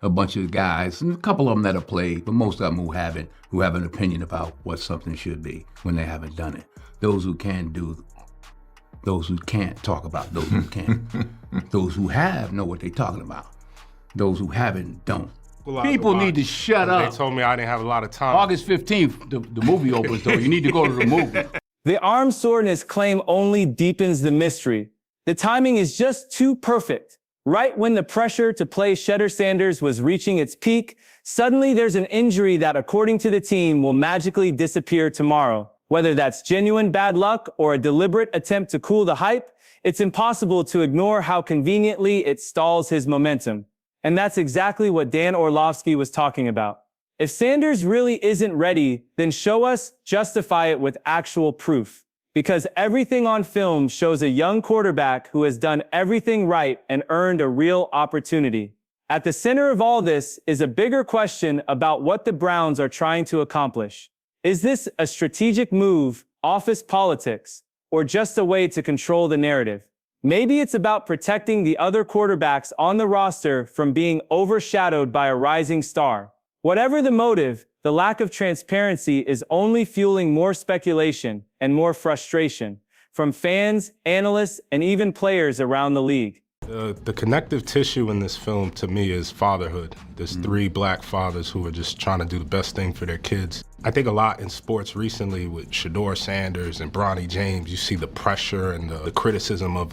a bunch of guys, and a couple of them that have played, but most of them who have an opinion about what something should be when they haven't done it. Those who can do, those who can't talk about, those who can. Those who have know what they're talking about. Those who haven't don't. People need to shut up. They told me I didn't have a lot of time. August 15th, the movie opens, though. You need to go to the movie. The armed swordness claim only deepens the mystery. The timing is just too perfect. Right when the pressure to play Shedeur Sanders was reaching its peak, suddenly there's an injury that, according to the team, will magically disappear tomorrow. Whether that's genuine bad luck or a deliberate attempt to cool the hype, it's impossible to ignore how conveniently it stalls his momentum. And that's exactly what Dan Orlovsky was talking about. If Sanders really isn't ready, then show us, justify it with actual proof. Because everything on film shows a young quarterback who has done everything right and earned a real opportunity. At the center of all this is a bigger question about what the Browns are trying to accomplish. Is this a strategic move, office politics, or just a way to control the narrative? Maybe it's about protecting the other quarterbacks on the roster from being overshadowed by a rising star. Whatever the motive, the lack of transparency is only fueling more speculation and more frustration from fans, analysts, and even players around the league. The connective tissue in this film, to me, is fatherhood. There's three black fathers who are just trying to do the best thing for their kids. I think a lot in sports recently with Shedeur Sanders and Bronny James, you see the pressure and the criticism of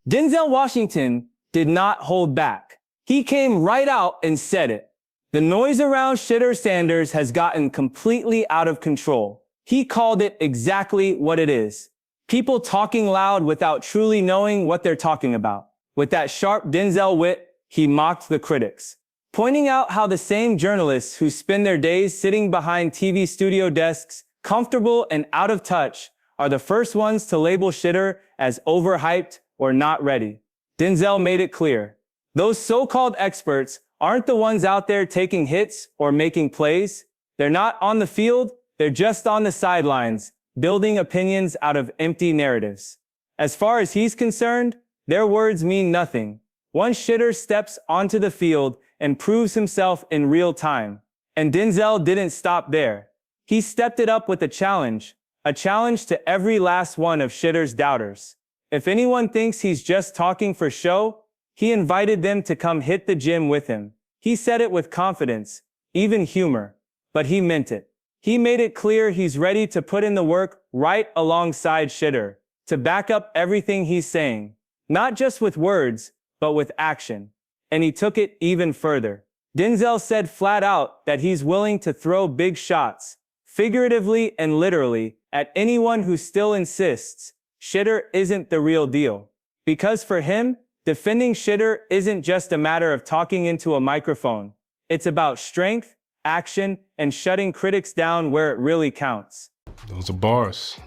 Denzel Washington did not hold back. He came right out and said it. The noise around Shedeur Sanders has gotten completely out of control. He called it exactly what it is. People talking loud without truly knowing what they're talking about. With that sharp Denzel wit, he mocked the critics, pointing out how the same journalists who spend their days sitting behind TV studio desks, comfortable and out of touch, are the first ones to label Shedeur as overhyped or not ready. Denzel made it clear. Those so-called experts aren't the ones out there taking hits or making plays. They're not on the field, they're just on the sidelines, building opinions out of empty narratives. As far as he's concerned, their words mean nothing. Once Shedeur steps onto the field and proves himself in real time. And Denzel didn't stop there. He stepped it up with a challenge to every last one of Shedeur's doubters. If anyone thinks he's just talking for show, he invited them to come hit the gym with him. He said it with confidence, even humor, but he meant it. He made it clear he's ready to put in the work right alongside Shedeur, to back up everything he's saying. Not just with words, but with action. And he took it even further. Denzel said flat out that he's willing to throw big shots, figuratively and literally, at anyone who still insists Shedeur isn't the real deal. Because for him, defending Shedeur isn't just a matter of talking into a microphone. It's about strength, action, and shutting critics down where it really counts. Those are bars.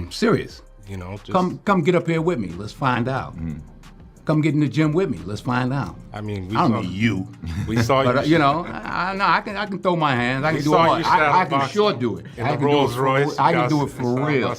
Serious. You know, just, come get up here with me. Let's find out. Come get in the gym with me. Let's find out. I mean, I don't mean you. We saw but, you. I can throw my hands. I can do it. I can sure do it. In the Rolls Royce. I can do it for real.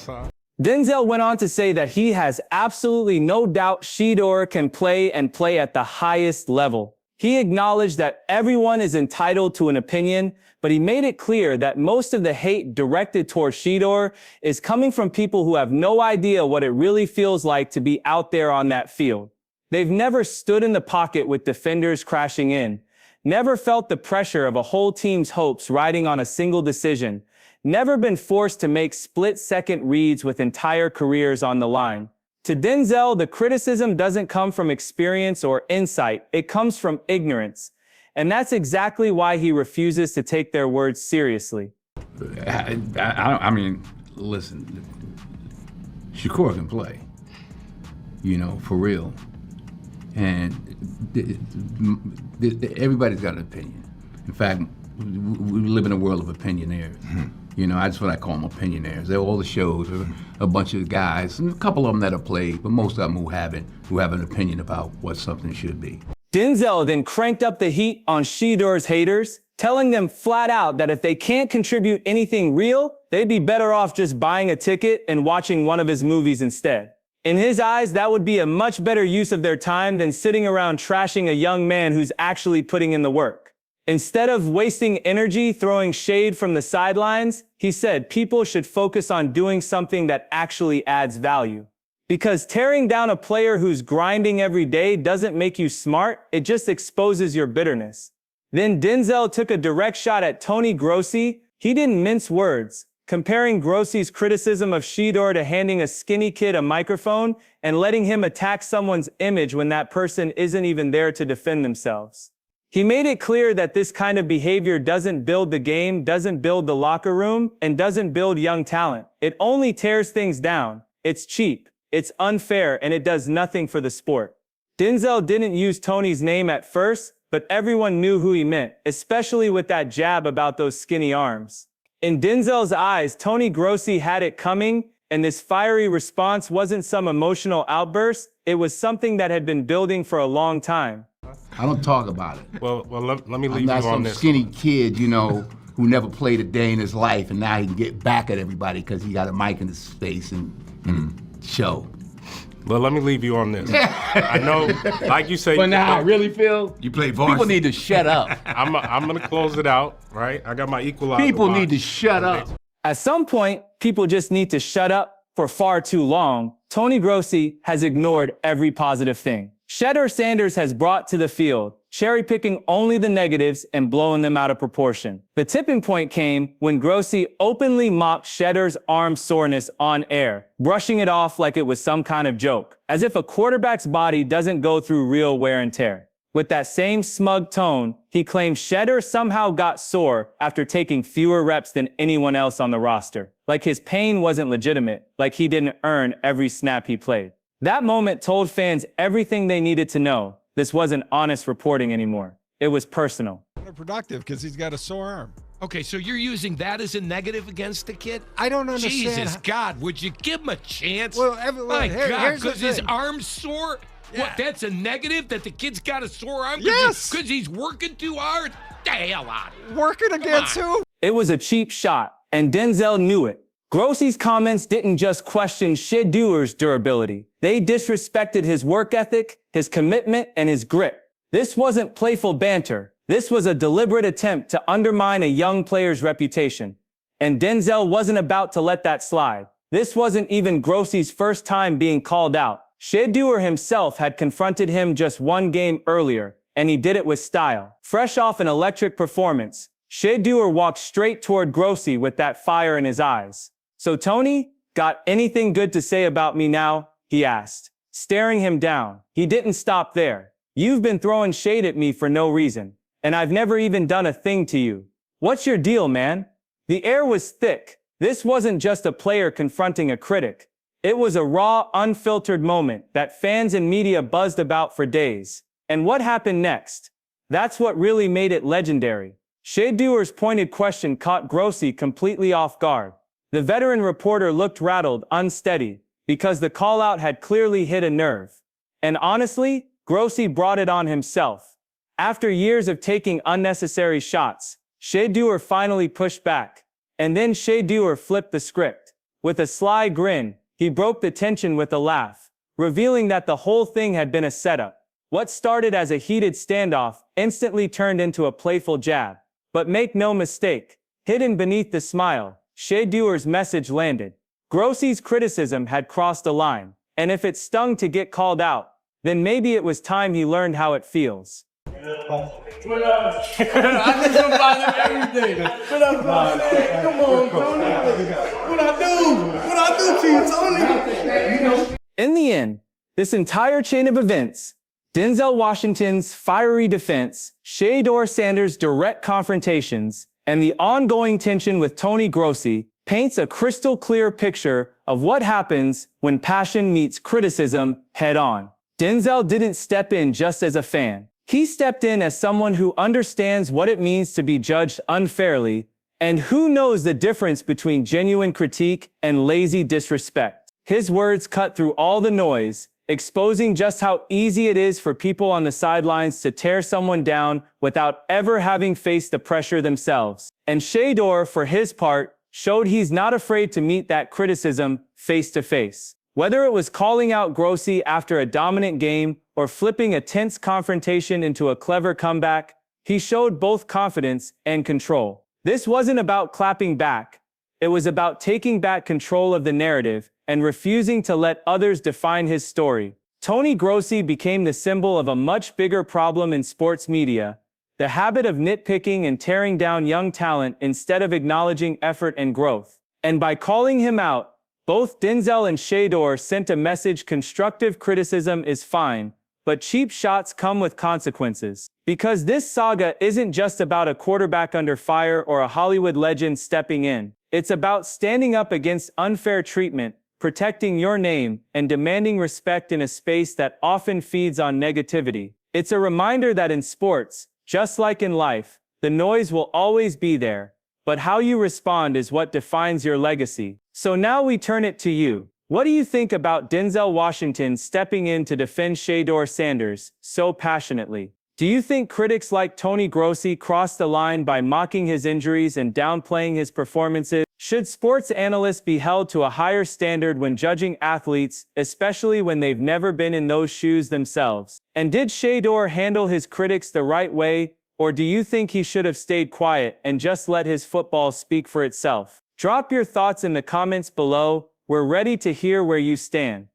Denzel went on to say that he has absolutely no doubt Shedeur can play and play at the highest level. He acknowledged that everyone is entitled to an opinion, but he made it clear that most of the hate directed toward Shedeur is coming from people who have no idea what it really feels like to be out there on that field. They've never stood in the pocket with defenders crashing in, never felt the pressure of a whole team's hopes riding on a single decision, never been forced to make split-second reads with entire careers on the line. To Denzel, the criticism doesn't come from experience or insight, it comes from ignorance. And that's exactly why he refuses to take their words seriously. I mean, listen, Shakur can play, for real. And everybody's got an opinion. In fact, we live in a world of opinionaires. That's what I call them, opinionaires. They're all the shows, a bunch of guys, and a couple of them that have played, but most of them who have an opinion about what something should be. Denzel then cranked up the heat on Shedeur's haters, telling them flat out that if they can't contribute anything real, they'd be better off just buying a ticket and watching one of his movies instead. In his eyes, that would be a much better use of their time than sitting around trashing a young man who's actually putting in the work. Instead of wasting energy throwing shade from the sidelines, he said people should focus on doing something that actually adds value. Because tearing down a player who's grinding every day doesn't make you smart, it just exposes your bitterness. Then Denzel took a direct shot at Tony Grossi. He didn't mince words, comparing Grossi's criticism of Shedeur to handing a skinny kid a microphone and letting him attack someone's image when that person isn't even there to defend themselves. He made it clear that this kind of behavior doesn't build the game, doesn't build the locker room, and doesn't build young talent. It only tears things down. It's cheap, it's unfair, and it does nothing for the sport. Denzel didn't use Tony's name at first, but everyone knew who he meant, especially with that jab about those skinny arms. In Denzel's eyes, Tony Grossi had it coming, and this fiery response wasn't some emotional outburst, it was something that had been building for a long time. I don't talk about it. Well, let me leave I'm you not on some this. skinny kid, who never played a day in his life, and now he can get back at everybody because he got a mic in his face and show. Well, let me leave you on this. I know, like you say. But now I really feel You play varsity. people need to shut up. I'm gonna close it out, right? I got my equalizer. People box. need to shut up. At some point, people just need to shut up. For far too long, Tony Grossi has ignored every positive thing Shedeur Sanders has brought to the field, cherry-picking only the negatives and blowing them out of proportion. The tipping point came when Grossi openly mocked Shedeur's arm soreness on air, brushing it off like it was some kind of joke, as if a quarterback's body doesn't go through real wear and tear. With that same smug tone, he claimed Shedeur somehow got sore after taking fewer reps than anyone else on the roster. Like his pain wasn't legitimate, like he didn't earn every snap he played. That moment told fans everything they needed to know. This wasn't honest reporting anymore. It was personal. Productive because he's got a sore arm. Okay, so you're using that as a negative against the kid? I don't understand. Jesus, God, would you give him a chance? Well, My God, here's the because his thing. arm's sore? Yeah. What, that's a negative? That the kid's got a sore arm? Yes. Because he's working too hard? The hell out of here. Working against who? It was a cheap shot, and Denzel knew it. Grossi's comments didn't just question Shedeur's durability. They disrespected his work ethic, his commitment, and his grit. This wasn't playful banter. This was a deliberate attempt to undermine a young player's reputation. And Denzel wasn't about to let that slide. This wasn't even Grossi's first time being called out. Shedeur himself had confronted him just one game earlier, and he did it with style. Fresh off an electric performance, Shedeur walked straight toward Grossi with that fire in his eyes. "So Tony, got anything good to say about me now?" he asked, staring him down. He didn't stop there. "You've been throwing shade at me for no reason, and I've never even done a thing to you. What's your deal, man?" The air was thick. This wasn't just a player confronting a critic. It was a raw, unfiltered moment that fans and media buzzed about for days. And what happened next? That's what really made it legendary. Shedeur's pointed question caught Grossi completely off guard. The veteran reporter looked rattled, unsteady, because the call-out had clearly hit a nerve. And honestly, Grossi brought it on himself. After years of taking unnecessary shots, Shedeur finally pushed back. And then Shedeur flipped the script. With a sly grin, he broke the tension with a laugh, revealing that the whole thing had been a setup. What started as a heated standoff instantly turned into a playful jab. But make no mistake, hidden beneath the smile, Shedeur's message landed. Grossi's criticism had crossed a line, and if it stung to get called out, then maybe it was time he learned how it feels. What up? I need somebody everything. What up, man? Come on, Tony. What I do? What I do to you, Tony? In the end, this entire chain of events, Denzel Washington's fiery defense, Shedeur Sanders' direct confrontations, and the ongoing tension with Tony Grossi paints a crystal clear picture of what happens when passion meets criticism head-on. Denzel didn't step in just as a fan. He stepped in as someone who understands what it means to be judged unfairly and who knows the difference between genuine critique and lazy disrespect. His words cut through all the noise, exposing just how easy it is for people on the sidelines to tear someone down without ever having faced the pressure themselves. And Shedeur, for his part, showed he's not afraid to meet that criticism face to face. Whether it was calling out Grossi after a dominant game or flipping a tense confrontation into a clever comeback, he showed both confidence and control. This wasn't about clapping back. It was about taking back control of the narrative and refusing to let others define his story. Tony Grossi became the symbol of a much bigger problem in sports media, the habit of nitpicking and tearing down young talent instead of acknowledging effort and growth. And by calling him out, both Denzel and Shedeur sent a message: constructive criticism is fine, but cheap shots come with consequences. Because this saga isn't just about a quarterback under fire or a Hollywood legend stepping in. It's about standing up against unfair treatment, protecting your name, and demanding respect in a space that often feeds on negativity. It's a reminder that in sports, just like in life, the noise will always be there, but how you respond is what defines your legacy. So now we turn it to you. What do you think about Denzel Washington stepping in to defend Shedeur Sanders so passionately? Do you think critics like Tony Grossi crossed the line by mocking his injuries and downplaying his performances? Should sports analysts be held to a higher standard when judging athletes, especially when they've never been in those shoes themselves? And did Shedeur handle his critics the right way, or do you think he should have stayed quiet and just let his football speak for itself? Drop your thoughts in the comments below. We're ready to hear where you stand.